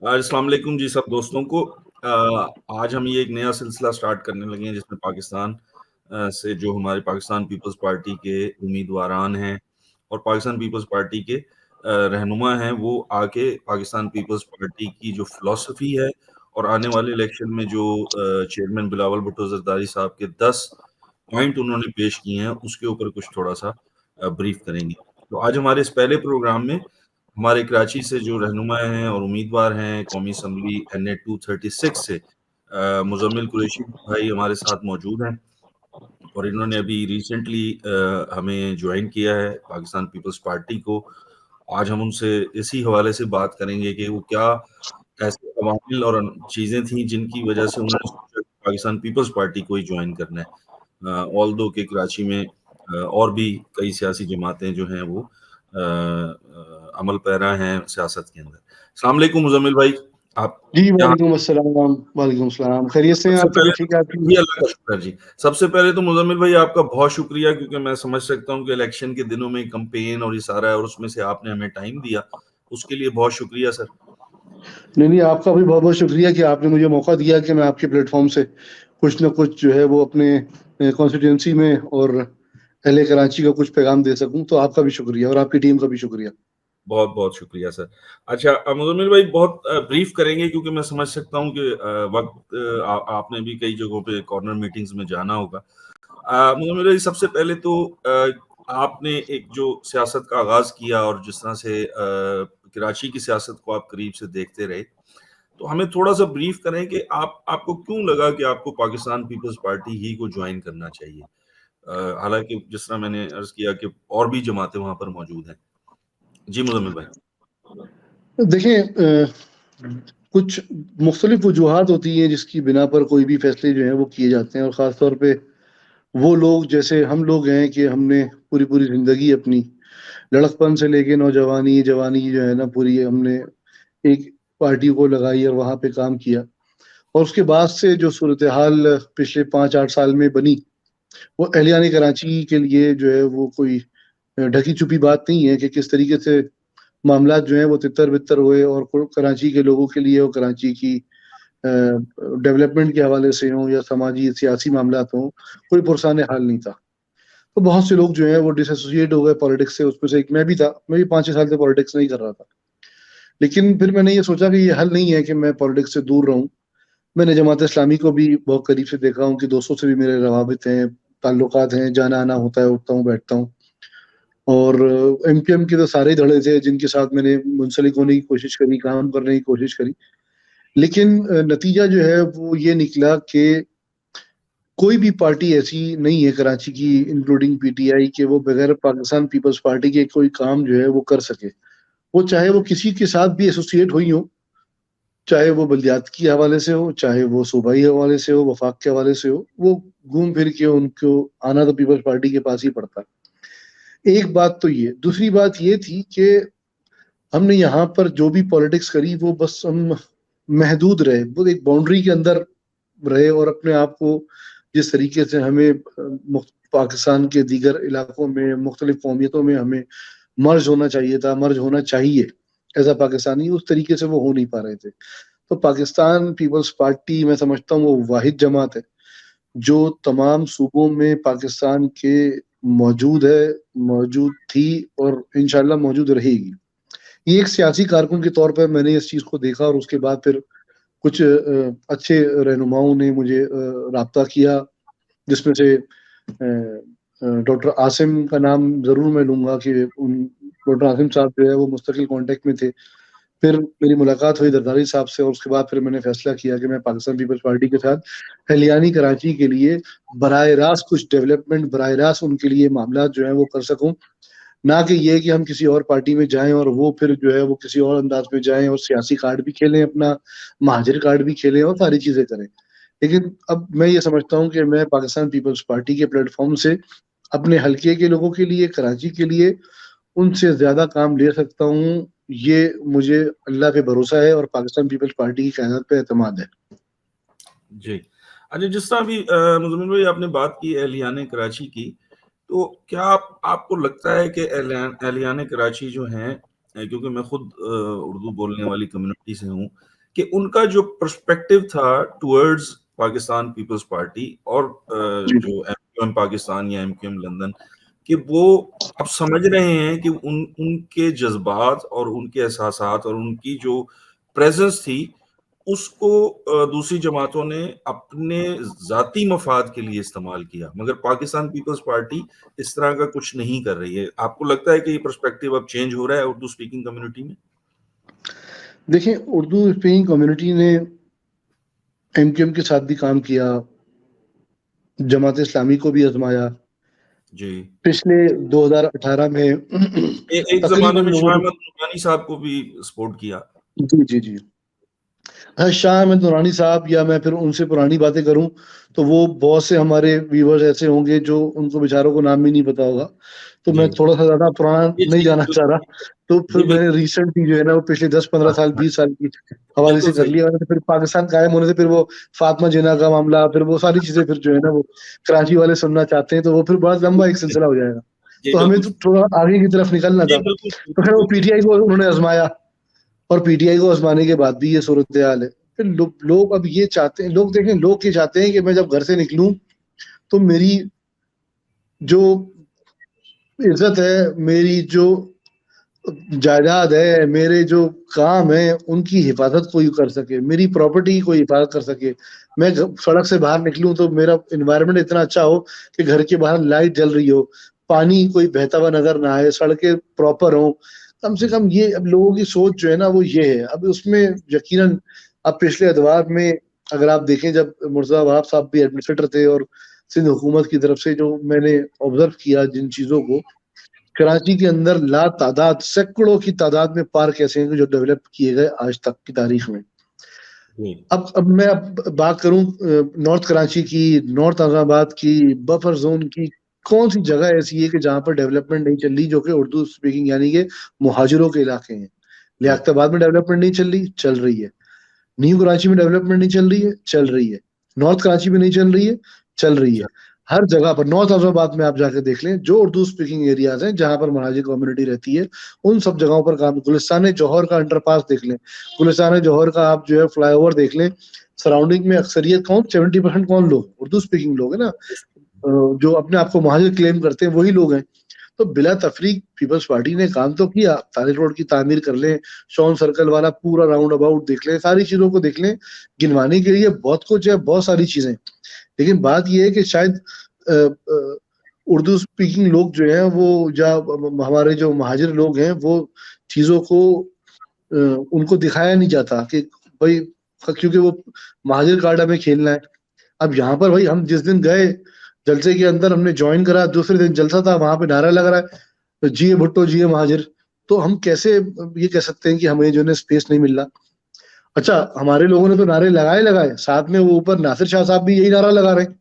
السلام علیکم جی سب دوستوں کو. آج ہم یہ ایک نیا سلسلہ سٹارٹ کرنے لگے ہیں جس میں پاکستان سے جو ہمارے پاکستان پیپلز پارٹی کے امیدواران ہیں اور پاکستان پیپلز پارٹی کے رہنما ہیں وہ آ کے پاکستان پیپلز پارٹی کی جو فلسفی ہے اور آنے والے الیکشن میں جو چیئرمین بلاول بھٹو زرداری صاحب کے 10 پوائنٹ انہوں نے پیش کیے ہیں اس کے اوپر کچھ تھوڑا سا بریف کریں گے. تو آج ہمارے اس پہلے پروگرام میں ہمارے کراچی سے جو رہنما ہیں اور امیدوار ہیں قومی اسمبلی NA 236 سے مزمل قریشی بھائی ہمارے ساتھ موجود ہیں اور انہوں نے ابھی ریسنٹلی ہمیں جوائن کیا ہے پاکستان پیپلز پارٹی کو. آج ہم ان سے اسی حوالے سے بات کریں گے کہ وہ کیا ایسے عوامل اور چیزیں تھیں جن کی وجہ سے انہوں نے سوچا کہ پاکستان پیپلز پارٹی کو ہی جوائن کرنا ہے. آلدو کہ کراچی میں اور بھی کئی سیاسی جماعتیں جو ہیں وہ عمل پیرا ہیں سیاست کے اندر. السلام علیکم مزمل بھائی. آپ جی وعلیکم السلام. وعلیکم السلام. خیریت سے ہیں آپ؟ طبیعت ٹھیک ہے آپ کی؟ جی اللہ کا شکر جی. سب سے پہلے تو مزمل بھائی آپ کا بہت شکریہ کیونکہ میں سمجھ سکتا ہوں کہ الیکشن کے دنوں میں کمپین اور یہ سارا ہے اور اس میں سے آپ نے ہمیں ٹائم دیا, اس کے لیے بہت شکریہ سر. نہیں آپ کا بھی بہت بہت شکریہ کہ آپ نے مجھے موقع دیا کہ میں آپ کے پلیٹ فارم سے کچھ نہ کچھ جو ہے وہ اپنے کانسٹیٹوئنسی میں اور اہل کراچی کا کچھ پیغام دے سکوں. تو آپ کا بھی شکریہ اور آپ کی ٹیم کا بھی شکریہ. بہت بہت شکریہ سر. اچھا مزمل بھائی بہت بریف کریں گے کیونکہ میں سمجھ سکتا ہوں کہ وقت آپ نے بھی کئی جگہوں پہ کارنر میٹنگز میں جانا ہوگا. مزمل بھائی سب سے پہلے تو آپ نے ایک جو سیاست کا آغاز کیا اور جس طرح سے کراچی کی سیاست کو آپ قریب سے دیکھتے رہے تو ہمیں تھوڑا سا بریف کریں کہ آپ کو کیوں لگا کہ آپ کو پاکستان پیپلز پارٹی ہی کو جوائن کرنا چاہیے, حالانکہ جس طرح میں نے عرض کیا کہ اور بھی جماعتیں وہاں پر موجود ہیں. جی مزمل بھائی. دیکھیں کچھ مختلف وجوہات ہوتی ہیں جس کی بنا پر کوئی بھی فیصلے جو ہیں وہ کیے جاتے ہیں, اور خاص طور پہ وہ لوگ جیسے ہم لوگ ہیں کہ ہم نے پوری زندگی اپنی لڑکپن سے لے کے جوانی جو ہے نا پوری ہم نے ایک پارٹی کو لگائی اور وہاں پہ کام کیا, اور اس کے بعد سے جو صورتحال پچھلے 5-8 سال میں بنی وہ اہلیان کراچی کے لیے جو ہے وہ کوئی ڈھکی چھپی بات نہیں ہے کہ کس طریقے سے معاملات جو ہیں وہ تتر بتر ہوئے اور کراچی کے لوگوں کے لیے اور کراچی کی ڈیولپمنٹ کے حوالے سے ہوں یا سماجی سیاسی معاملات ہوں کوئی پرسان حال نہیں تھا. تو بہت سے لوگ جو ہیں وہ ڈس ایسوسیٹ ہو گئے پالیٹکس سے. اس میں سے ایک میں بھی تھا. میں بھی 5-6 سال سے پالیٹکس نہیں کر رہا تھا, لیکن پھر میں نے یہ سوچا کہ یہ حل نہیں ہے کہ میں پالیٹکس سے دور رہوں. میں نے جماعت اسلامی کو بھی بہت قریب سے دیکھا ہوں کہ دوستوں سے بھی میرے روابط ہیں, تعلقات ہیں, جانا آنا ہوتا ہے, اٹھتا ہوں بیٹھتا ہوں. اور MQM کے تو سارے دھڑے تھے جن کے ساتھ میں نے منسلک ہونے کی کوشش کری, کام کرنے کی کوشش کری, لیکن نتیجہ جو ہے وہ یہ نکلا کہ کوئی بھی پارٹی ایسی نہیں ہے کراچی کی انکلوڈنگ PTI کہ وہ بغیر پاکستان پیپلز پارٹی کے کوئی کام جو ہے وہ کر سکے. وہ چاہے وہ کسی کے ساتھ بھی ایسوسیٹ ہوئی ہو, چاہے وہ بلدیات کے حوالے سے ہو, چاہے وہ صوبائی حوالے سے ہو, وفاق کے حوالے سے ہو, وہ گھوم پھر کے ان کو آنا تو پیپلز پارٹی کے پاس ہی پڑتا. ایک بات تو یہ. دوسری بات یہ تھی کہ ہم نے یہاں پر جو بھی پالیٹکس کری وہ بس ہم محدود رہے, وہ ایک باؤنڈری کے اندر رہے, اور اپنے آپ کو جس طریقے سے ہمیں پاکستان کے دیگر علاقوں میں مختلف قومیتوں میں ہمیں مرج ہونا چاہیے تھا, مرج ہونا چاہیے ایز اے پاکستانی, اس طریقے سے وہ ہو نہیں پا رہے تھے. تو پاکستان پیپلز پارٹی میں سمجھتا ہوں وہ واحد جماعت ہے جو تمام صوبوں میں پاکستان کے موجود ہے, موجود تھی اور انشاءاللہ موجود رہے گی. یہ ایک سیاسی کارکن کے طور پر میں نے اس چیز کو دیکھا, اور اس کے بعد پھر کچھ اچھے رہنماؤں نے مجھے رابطہ کیا, جس میں سے ڈاکٹر عاصم کا نام ضرور میں لوں گا کہ ڈاکٹر عاصم صاحب جو ہے وہ مستقل کانٹیکٹ میں تھے. پھر میری ملاقات ہوئی زرداری صاحب سے, اور اس کے بعد پھر میں نے فیصلہ کیا کہ میں پاکستان پیپلز پارٹی کے ساتھ اہلیان کراچی کے لیے براہ راست کچھ ڈیولپمنٹ, براہ راست ان کے لیے معاملات جو ہیں وہ کر سکوں, نہ کہ یہ کہ ہم کسی اور پارٹی میں جائیں اور وہ پھر جو ہے وہ کسی اور انداز میں جائیں اور سیاسی کارڈ بھی کھیلیں, اپنا مہاجر کارڈ بھی کھیلیں اور ساری چیزیں کریں. لیکن اب میں یہ سمجھتا ہوں کہ میں پاکستان پیپلز پارٹی کے پلیٹ فارم سے اپنے حلقے کے لوگوں کے لیے, کراچی کے لیے ان سے زیادہ کام لے سکتا ہوں. یہ مجھے اللہ پہ بھروسہ ہے اور پاکستان پیپلز پارٹی کی قیادت پہ اعتماد ہے. جی اچھا, جس طرح بھی مزمل بھائی آپ نے بات کی اہلیان کراچی کی, تو کیا آپ کو لگتا ہے کہ اہلیان کراچی جو ہیں، کیونکہ میں خود اردو بولنے والی کمیونٹی سے ہوں، کہ ان کا جو پرسپیکٹو تھا ٹورڈز پاکستان پیپلز پارٹی اور جی جو ایم کیو ایم پاکستان یا ایم کیو ایم لندن، کہ وہ اب سمجھ رہے ہیں کہ ان کے جذبات اور ان کے احساسات اور ان کی جو پریزنس تھی، اس کو دوسری جماعتوں نے اپنے ذاتی مفاد کے لیے استعمال کیا، مگر پاکستان پیپلز پارٹی اس طرح کا کچھ نہیں کر رہی ہے. آپ کو لگتا ہے کہ یہ پرسپیکٹو اب چینج ہو رہا ہے اردو اسپیکنگ کمیونٹی میں؟ دیکھیں، اردو اسپیکنگ کمیونٹی نے ایم کیو ایم کے ساتھ بھی کام کیا، جماعت اسلامی کو بھی آزمایا. جی، پچھلے 2018 میں ایک زمانے تقریباً میں لوگوں شاہ نے احمد نورانی صاحب کو بھی سپورٹ کیا. جی جی جی شاہ احمد نورانی صاحب، یا میں پھر ان سے پرانی باتیں کروں تو وہ بہت سے ہمارے ویورز ایسے ہوں گے جو ان کو بیچاروں کو نام بھی نہیں پتا ہوگا، تو میں جی تھوڑا سا زیادہ پرانا جی نہیں جی جانا چاہ رہا. تو جی پھر میں نے ریسنٹلی جو ہے نا وہ پچھلے 10-15 سال 20 سال کی حوالے بالکل سے کر صحیح. لیا. پھر پاکستان قائم ہونے سے پھر وہ فاطمہ جناح کا معاملہ، پھر وہ ساری چیزیں پھر جو ہے نا وہ کراچی والے سننا چاہتے ہیں، تو وہ پھر بہت لمبا ایک بالکل صحیح. سلسلہ ہو جائے گا. جی تو ہمیں بالکل تو صحیح. تھوڑا آگے کی طرف نکلنا جی تھا. بالکل تو بالکل پھر وہ پی بالکل. ٹی آئی کو انہوں نے آزمایا، اور پی ٹی آئی کو آزمانے کے بعد بھی یہ صورتحال ہے. پھر لوگ اب یہ چاہتے ہیں، لوگ دیکھیں، لوگ یہ چاہتے ہیں کہ میں جب گھر سے نکلوں تو میری جو عزت ہے، میری جو جائیداد ہے، میرے جو کام ہے، ان کی حفاظت کوئی کر سکے، میری پراپرٹی کی کوئی حفاظت کر سکے. میں سڑک سے باہر نکلوں تو میرا انوائرمنٹ اتنا اچھا ہو کہ گھر کے باہر لائٹ جل رہی ہو، پانی کوئی بہتا ہوا نظر نہ آئے، سڑکیں پراپر ہوں. کم سے کم یہ اب لوگوں کی سوچ جو ہے نا وہ یہ ہے. اب اس میں یقیناً اب پچھلے ادوار میں اگر آپ دیکھیں، جب مرزا وہاب صاحب بھی ایڈمنسٹریٹر تھے، اور سندھ حکومت کی طرف سے جو میں نے آبزرو کیا جن چیزوں کو، کراچی کے اندر لا تعداد، سینکڑوں کی تعداد میں پارک ایسے ہیں جو ڈیولپ کیے گئے آج تک کی تاریخ میں. جی اب میں بات کروں نارتھ کراچی کی، نارتھ اعظم آباد کی، بفر زون کی، کون سی جگہ ایسی ہے کہ جہاں پر ڈیولپمنٹ نہیں چل رہی جو کہ اردو اسپیکنگ یعنی کہ مہاجروں کے علاقے ہیں؟ جی لیاقت آباد میں ڈیولپمنٹ نہیں چل رہی، چل رہی ہے. نیو کراچی میں ڈیولپمنٹ نہیں چل رہی ہے، چل رہی ہے. نارتھ کراچی میں نہیں چل رہی ہے، چل رہی ہے. ہر جگہ پر نارتھ اعظم آباد میں آپ جا کے دیکھ لیں، جو اردو اسپیکنگ ایریاز ہیں جہاں پر مہاجر کمیونٹی رہتی ہے، ان سب جگہوں پر کام. گلستان جوہر کا انڈر پاس دیکھ لیں، گلستان جوہر کا آپ جو ہے فلائی اوور دیکھ لیں. سراؤنڈنگ میں اکثریت کون، 70% کون لوگ اردو اسپیکنگ لوگ ہیں نا، جو اپنے آپ کو مہاجر کلیم کرتے ہیں وہی لوگ ہیں. تو بلا تفریق پیپلز پارٹی نے کام تو کیا. طارق روڈ کی تعمیر کر لیں، شون سرکل والا پورا راؤنڈ اباؤٹ دیکھ لیں، ساری چیزوں کو دیکھ لیں. گنوانے کے لیے بہت کچھ ہے، بہت ساری چیزیں. لیکن بات یہ ہے کہ شاید اردو اسپیکنگ لوگ جو ہیں وہ، یا ہمارے جو مہاجر لوگ ہیں، وہ چیزوں کو ان کو دکھایا نہیں جاتا کہ بھائی، کیونکہ وہ مہاجر کارڈ ہمیں کھیلنا ہے. اب یہاں پر بھائی ہم جس دن گئے جلسے کے اندر، ہم نے جوائن کرا، دوسرے دن جلسہ تھا، وہاں پہ نعرہ لگ رہا ہے جیے بھٹو جیے مہاجر. تو ہم کیسے یہ کہہ سکتے ہیں کہ ہمیں جو ہے اسپیس نہیں مل رہا؟ اچھا، ہمارے لوگوں نے تو نعرے لگائے، ساتھ میں وہ اوپر ناصر شاہ صاحب بھی یہی نعرہ لگا رہے ہیں.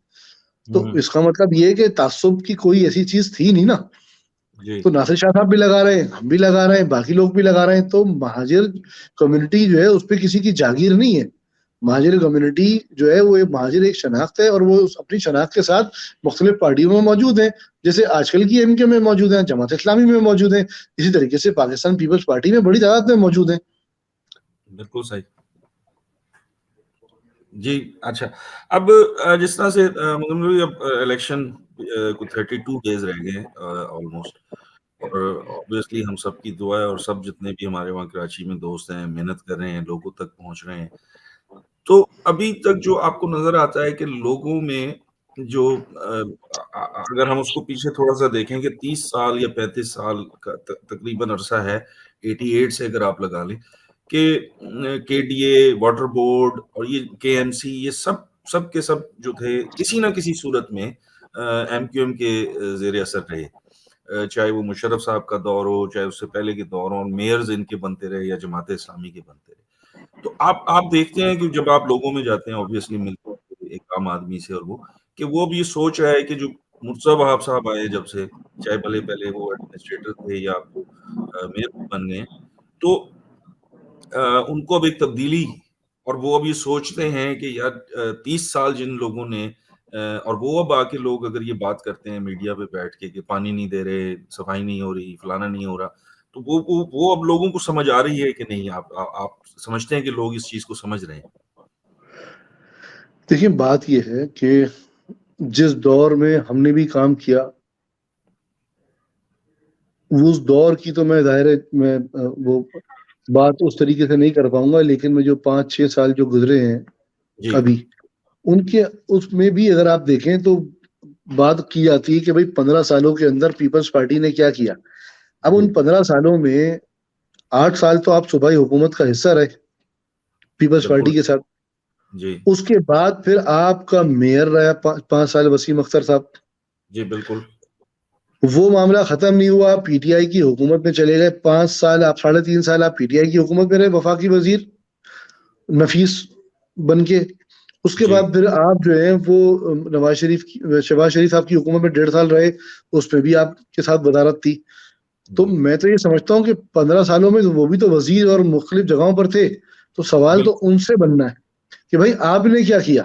تو اس کا مطلب یہ ہے کہ تعصب کی کوئی ایسی چیز تھی نہیں نا. جی تو ناصر شاہ صاحب بھی لگا رہے ہیں، ہم بھی لگا رہے ہیں، باقی لوگ بھی لگا رہے ہیں. تو مہاجر کمیونٹی جو ہے اس پہ کسی کی جاگیر نہیں ہے. مہاجر کمیونٹی جو ہے وہ مہاجر ایک شناخت ہے، اور وہ اپنی شناخت کے ساتھ مختلف پارٹیوں میں موجود ہیں. جیسے آج کل کی ایم کیو میں موجود ہیں، جماعت اسلامی میں موجود ہیں، اسی طریقے سے پاکستان پیپلز پارٹی میں بڑی تعداد میں موجود ہیں. بالکل صحیح. جی اچھا، اب جس طرح سے اب الیکشن کو 32 ڈیز رہ گئے آلموسٹ، اور obviously ہم سب کی دعا ہے، اور سب جتنے بھی ہمارے وہاں کراچی میں دوست ہیں محنت کر رہے ہیں، لوگوں تک پہنچ رہے ہیں. تو ابھی تک جو آپ کو نظر آتا ہے کہ لوگوں میں جو اگر ہم اس کو پیچھے تھوڑا سا دیکھیں کہ 30 سال یا 35 سال کا تقریباً عرصہ ہے، 88 سے اگر آپ لگا لیں، کہ کے ڈی اے، واٹر بورڈ اور یہ کے ایم سی، یہ سب کے سب جو تھے کسی نہ کسی صورت میں ایم کیو ایم کے زیر اثر رہے. چاہے وہ مشرف صاحب کا دور ہو، چاہے اس سے پہلے کے دور ہو، میئرز ان کے بنتے رہے یا جماعت اسلامی کے بنتے رہے. تو آپ دیکھتے ہیں کہ جب آپ لوگوں میں جاتے ہیں، obviously ملتے ہیں ایک عام آدمی سے، اور وہ اب یہ سوچ رہا ہے کہ جو مرزا وہاب صاحب آئے جب سے، چاہے بھلے پہلے وہ ایڈمنسٹریٹر تھے یا وہ میئر بن گئے، تو ان کو اب ایک تبدیلی، اور وہ اب یہ سوچتے ہیں کہ یار 30 سال جن لوگوں نے اور وہ اب آ کے لوگ اگر یہ بات کرتے ہیں میڈیا پہ بیٹھ کے کہ پانی نہیں دے رہے، صفائی نہیں ہو رہی، فلانا نہیں ہو رہا، تو وہ اب لوگوں کو سمجھ آ رہی ہے کہ نہیں؟ آپ سمجھتے ہیں کہ لوگ اس چیز کو سمجھ رہے ہیں؟ دیکھیں بات یہ ہے کہ جس دور میں ہم نے بھی کام کیا اس دور کی تو میں ظاہر ہے میں وہ بات اس طریقے سے نہیں کر پاؤں گا، لیکن میں جو 5-6 سال جو گزرے ہیں جی ابھی ان کے اس میں بھی اگر آپ دیکھیں تو بات کی جاتی ہے کہ بھائی 15 سالوں کے اندر پیپلز پارٹی نے کیا کیا. اب ان 15 سالوں میں 8 سال تو آپ صوبائی حکومت کا حصہ رہے پیپلز بالکل. پارٹی کے ساتھ. جی اس کے بعد پھر آپ کا میئر رہا 5 سال وسیم اختر صاحب. جی بالکل. وہ معاملہ ختم نہیں ہوا، پی ٹی آئی کی حکومت میں چلے گئے 5 سال، آپ 3.5 سال آپ پی ٹی آئی کی حکومت میں رہے وفاقی وزیر نفیس بن کے. اس کے جی بعد پھر آپ جو ہیں وہ شہباز شریف صاحب کی حکومت میں 1.5 سال رہے، اس میں بھی آپ کے ساتھ وزارت تھی. تو جی میں تو یہ سمجھتا ہوں کہ 15 سالوں میں وہ بھی تو وزیر اور مختلف جگہوں پر تھے، تو سوال تو بالکل ان سے بننا ہے کہ بھائی آپ نے کیا کیا.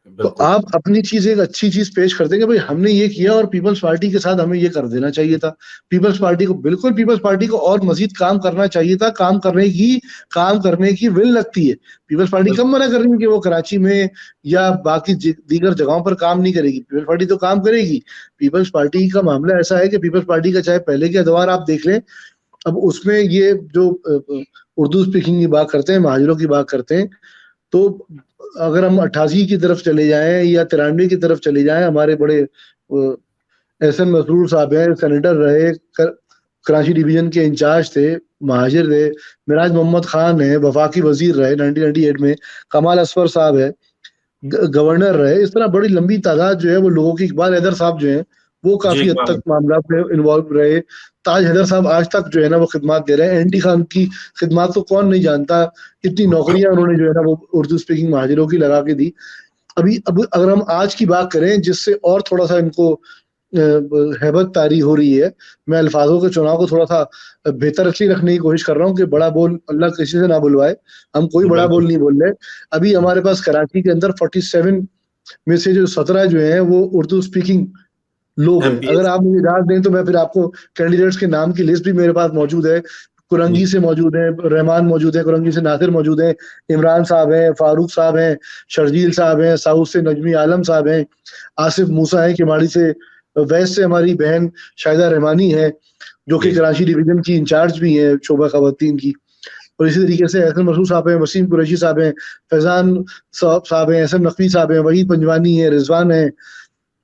تو بالکل. آپ اپنی چیز ایک اچھی چیز پیش کرتے ہیں کہ بھائی ہم نے یہ کیا اور پیپلز پارٹی کے ساتھ ہمیں یہ کر دینا چاہیے تھا. پیپلز پارٹی کو اور مزید کام کرنا چاہیے تھا. کام کرنے کی ول لگتی ہے. پیپلز پارٹی کم بالکل منع کر رہی ہے کہ وہ کراچی میں یا باقی دیگر جگہوں پر کام نہیں کرے گی. پیپلز پارٹی تو کام کرے گی. پیپلز پارٹی کا معاملہ ایسا ہے کہ پیپلز پارٹی کا چاہے پہلے کے ادوار آپ دیکھ لیں، اب اس میں یہ جو اردو اسپیکنگ کی بات کرتے ہیں، مہاجروں کی بات کرتے ہیں، تو اگر ہم 88 کی طرف چلے جائیں یا 93 کی طرف چلے جائیں، ہمارے بڑے ایس این مسرور صاحب ہیں، سینیٹر رہے، کراچی ڈویژن کے انچارج تھے، مہاجر تھے. معراج محمد خان ہیں، وفاقی وزیر رہے 1998 میں. کمال اصفر صاحب ہے، گورنر رہے. اس طرح بڑی لمبی تعداد جو ہے وہ لوگوں کی. اقبال حیدر صاحب جو ہیں وہ جی کافی حد اقبال. تک معاملات میں انوالو رہے. تاج حیدر صاحب آج تک جو ہے نا وہ خدمات دے رہے ہیں. اینڈی خان کی خدمات تو کون نہیں جانتا، اتنی نوکریاں انہوں نے جو ہے نا وہ اردو اسپیکنگ مہاجروں کی لگا کے دی. اب اگر ہم آج کی بات کریں جس سے اور تھوڑا سا ان کو ہیبت طاری ہو رہی ہے، میں الفاظوں کے چناؤ کو تھوڑا سا بہتر اچھی رکھنے کی کوشش کر رہا ہوں کہ بڑا بول اللہ کسی سے نہ بلوائے. ہم کوئی جی بڑا بالکل. بول نہیں بول رہے. ابھی ہمارے پاس کراچی کے اندر 47 میں سے جو 17 جو ہیں وہ اردو اسپیکنگ لوگ ہیں. ایم پی اگر ایس. آپ مجھے اجازت دیں تو میں پھر آپ کو کینڈیڈیٹس کے نام کی لسٹ بھی میرے پاس موجود ہے. کرنگی سے موجود ہیں، رحمان موجود ہیں، کرنگی سے ناصر موجود ہیں، عمران صاحب ہیں، فاروق صاحب ہیں، شرجیل صاحب ہیں، ساؤتھ سے نجمی عالم صاحب ہیں، آصف موسیٰ ہیں کماڑی سے، ویسٹ سے ہماری بہن شاہدہ رحمانی ہے جو کہ جی کراچی ڈویژن کی انچارج بھی ہیں شعبہ خواتین کی. اور اسی طریقے سے احسن مسعود صاحب ہیں، وسیم قریشی صاحب ہیں، فیضان صاحب ہیں، احسن نقوی صاحب ہیں، وحید پنجوانی ہیں، رضوان ہیں،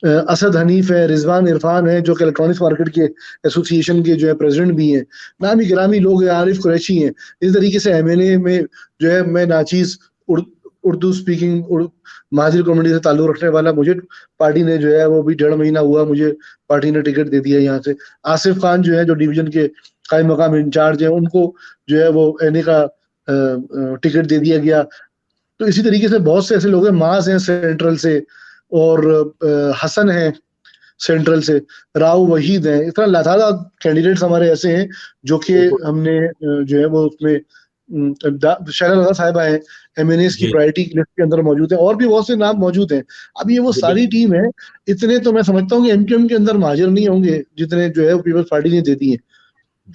اسد حنیف ہے، رضوان عرفان ہے جو کہ الیکٹرانکس مارکیٹ کے ایسوسی ایشن کے جو ہے پریزیڈنٹ بھی ہیں. نامی گرامی لوگ ہیں، عارف قریشی ہیں. اس طریقے سے ایم این اے میں جو ہے میں ناچیز اردو اسپیکنگ مہاجر کمیونٹی سے تعلق رکھنے والا، مجھے پارٹی نے جو ہے وہ بھی 1.5 مہینہ ہوا مجھے پارٹی نے ٹکٹ دے دیا یہاں سے. آصف خان جو ہے جو ڈویژن کے قائم مقام انچارج ہیں، ان کو جو ہے وہ این اے کا ٹکٹ دے دیا گیا. تو اسی طریقے سے بہت سے ایسے لوگ ہیں، معاذ ہیں سینٹرل سے، اور حسن ہیں سینٹرل سے، راؤ وحید ہیں. اس طرح لاتعداد کینڈیڈیٹس ہمارے ایسے ہیں جو کہ بالکل. ہم نے جو ہے وہ اس میں شیلا رضا صاحبہ ہیں ایم این ایز کی جی پرائرٹی لسٹ کے اندر موجود ہیں، اور بھی بہت سے نام موجود ہیں. اب یہ وہ جی ساری ٹیم ہے. اتنے تو میں سمجھتا ہوں کہ ایم کیو ایم کے اندر مہاجر نہیں ہوں گے جتنے جو ہے پیپلز پارٹی نے دے دی ہیں.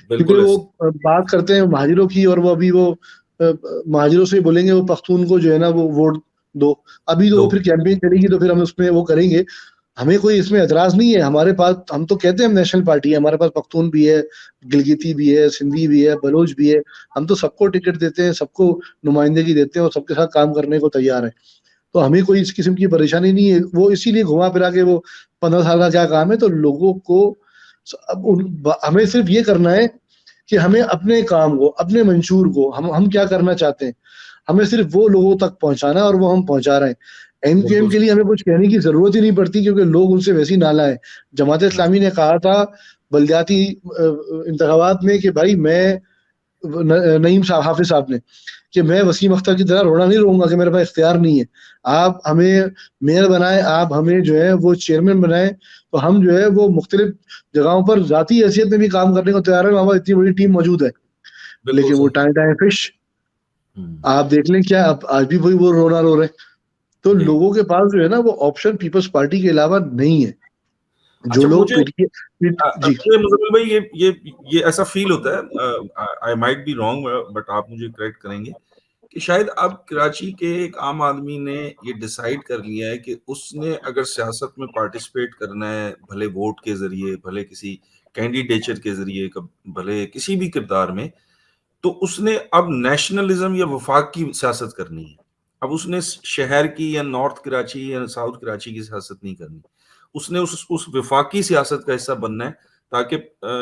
کیونکہ بالکل وہ بات کرتے ہیں مہاجروں کی، اور وہ ابھی وہ مہاجروں سے بولیں گے وہ پختون کو جو ہے نا وہ ووٹ دو. ابھی تو دو. وہ پھر کیمپین چلے گی تو پھر ہم اس میں وہ کریں گے. ہمیں کوئی اس میں اعتراض نہیں ہے. ہمارے پاس ہم تو کہتے ہیں ہم نیشنل پارٹی ہے، ہمارے پاس پختون بھی ہے، گلگیتی بھی ہے، سندھی بھی ہے، بلوچ بھی ہے. ہم تو سب کو ٹکٹ دیتے ہیں، سب کو نمائندگی دیتے ہیں اور سب کے ساتھ کام کرنے کو تیار ہیں. تو ہمیں کوئی اس قسم کی پریشانی نہیں ہے. وہ اسی لیے گھما پھرا کے وہ 15 سال کا کیا کام ہے. تو لوگوں کو ہمیں صرف یہ کرنا ہے کہ ہمیں اپنے کام کو، اپنے منشور کو، ہم کیا کرنا چاہتے ہیں، ہمیں صرف وہ لوگوں تک پہنچانا ہے، اور وہ ہم پہنچا رہے ہیں. ایم کیو ایم بالکل. کے لیے ہمیں کچھ کہنے کی ضرورت ہی نہیں پڑتی کیونکہ لوگ ان سے ویسی نالا ہے. جماعت اسلامی نے کہا تھا بلدیاتی انتخابات میں کہ بھائی میں نعیم حافظ صاحب نے کہ میں وسیم اختر کی طرح رونا نہیں رہوں گا کہ میرے پاس اختیار نہیں ہے. آپ ہمیں میئر بنائیں، آپ ہمیں جو ہے وہ چیئرمین بنائیں، تو ہم جو ہے وہ مختلف جگہوں پر ذاتی حیثیت میں بھی کام کرنے کو تیار ہے. ہماری اتنی بڑی ٹیم موجود ہے. بالکل لیکن وہ صحیح. ٹائم فش آپ دیکھ لیں کیا اب آج بھی وہی وہ رونا رو رہے ہیں. تو لوگوں کے پاس جو ہے نا وہ آپشن پیپلز پارٹی کے علاوہ نہیں ہے. جو لوگ مجھے مزمل بھائی یہ ایسا فیل ہوتا ہے, I might be wrong but آپ مجھے کریکٹ کریں گے, کہ شاید اب کراچی کے ایک عام آدمی نے یہ ڈیسائیڈ کر لیا ہے کہ اس نے اگر سیاست میں پارٹیسپیٹ کرنا ہے, بھلے ووٹ کے ذریعے, بھلے کسی کینڈیڈیچر کے ذریعے, بھلے کسی بھی کردار میں, تو اس نے اب نیشنلزم یا وفاق کی سیاست کرنی ہے. اب اس نے شہر کی یا نارتھ کراچی یا ساؤتھ کراچی کی سیاست نہیں کرنی, اس نے اس وفاقی سیاست کا حصہ بننا ہے, تاکہ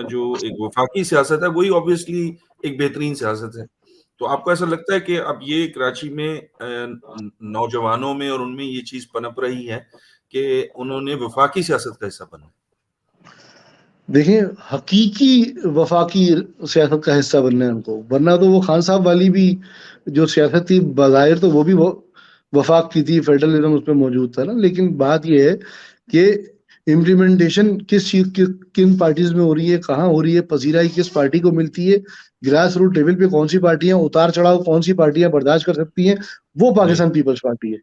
جو ایک وفاقی سیاست ہے وہی آبویسلی ایک بہترین سیاست ہے. تو آپ کو ایسا لگتا ہے کہ اب یہ کراچی میں نوجوانوں میں اور ان میں یہ چیز پنپ رہی ہے کہ انہوں نے وفاقی سیاست کا حصہ بننا ہے؟ دیکھیں, حقیقی وفاقی سیاست کا حصہ بننا ہے ان کو, ورنہ تو وہ خان صاحب والی بھی جو سیاست تھی بظاہر تو وہ بھی وفاق کی تھی, فیڈرلزم اس میں موجود تھا نا, لیکن بات یہ ہے کہ امپلیمنٹیشن کس چیز کن پارٹیز میں ہو رہی ہے, کہاں ہو رہی ہے, پذیرائی کس پارٹی کو ملتی ہے, گراس روٹ لیول پہ کون سی پارٹیاں, اتار چڑھاؤ کون سی پارٹیاں برداشت کر سکتی ہیں, وہ پاکستان پیپلز پارٹی ہے.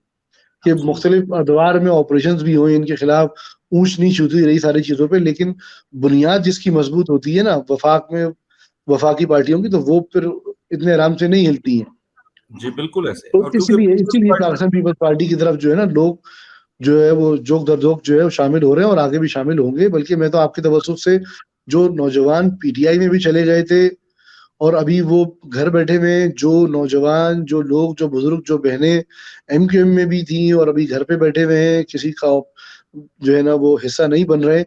کہ مختلف ادوار میں آپریشنز بھی ہوئے ان کے خلاف, اونچ نیچ ہوتی رہی ساری چیزوں پہ, لیکن بنیاد جس کی مضبوط ہوتی ہے نا وفاق میں, وفاقی پارٹیوں کی, تو وہ پھر اتنے آرام سے نہیں ہلتی ہیں. جی بالکل ایسے. تو اور اسی لیے پاکستان پیپلز پارٹی کی طرف جو ہے نا لوگ جو ہے وہ جوک در جوک جو ہے وہ شامل ہو رہے ہیں, اور آگے بھی شامل ہوں گے. بلکہ میں تو آپ کی توسط سے جو نوجوان پی ٹی آئی میں بھی چلے گئے تھے, اور ابھی وہ گھر بیٹھے ہوئے, جو نوجوان, جو لوگ, جو بزرگ, جو بہنیں ایم کیو ایم میں بھی تھیں اور ابھی گھر پہ بیٹھے ہوئے ہیں, کسی کا جو ہے نا وہ حصہ نہیں بن رہے,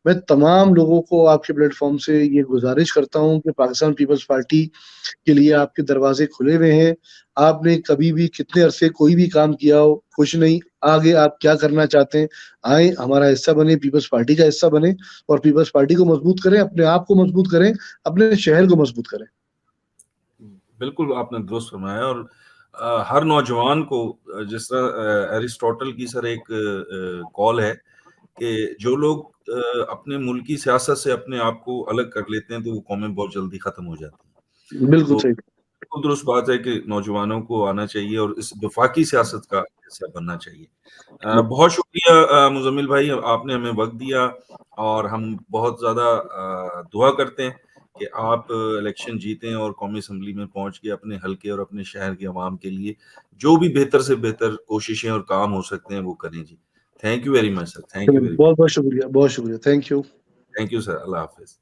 میں تمام لوگوں کو آپ کے پلیٹ فارم سے یہ گزارش کرتا ہوں کہ پاکستان پیپلز پارٹی کے لیے آپ کے دروازے کھلے ہوئے ہیں. آپ نے کبھی بھی کتنے عرصے کوئی بھی کام کیا ہو, کچھ نہیں, آگے آپ کیا کرنا چاہتے ہیں, آئیں ہمارا حصہ بنے, پیپلز پارٹی کا حصہ بنے, اور پیپلز پارٹی کو مضبوط کریں, اپنے آپ کو مضبوط کریں, اپنے شہر کو مضبوط کریں. بالکل آپ نے درست فرمایا. اور ہر نوجوان کو, جس طرح ایرسٹوٹل کی سر ایک کال ہے کہ جو لوگ اپنے ملکی سیاست سے اپنے آپ کو الگ کر لیتے ہیں تو وہ قومیں بہت جلدی ختم ہو جاتی ہیں. بالکل تو صحیح. درست بات ہے کہ نوجوانوں کو آنا چاہیے اور اس وفاقی سیاست کا حصہ بننا چاہیے. بہت شکریہ مزمل بھائی, آپ نے ہمیں وقت دیا, اور ہم بہت زیادہ دعا کرتے ہیں کہ آپ الیکشن جیتیں اور قومی اسمبلی میں پہنچ کے اپنے حلقے اور اپنے شہر کے عوام کے لیے جو بھی بہتر سے بہتر کوششیں اور کام ہو سکتے ہیں وہ کریں. جی thank you very much sir, thank you very much. بہت بہت شکریہ, بہت شکریہ, thank you. Thank you sir, Allah حافظ.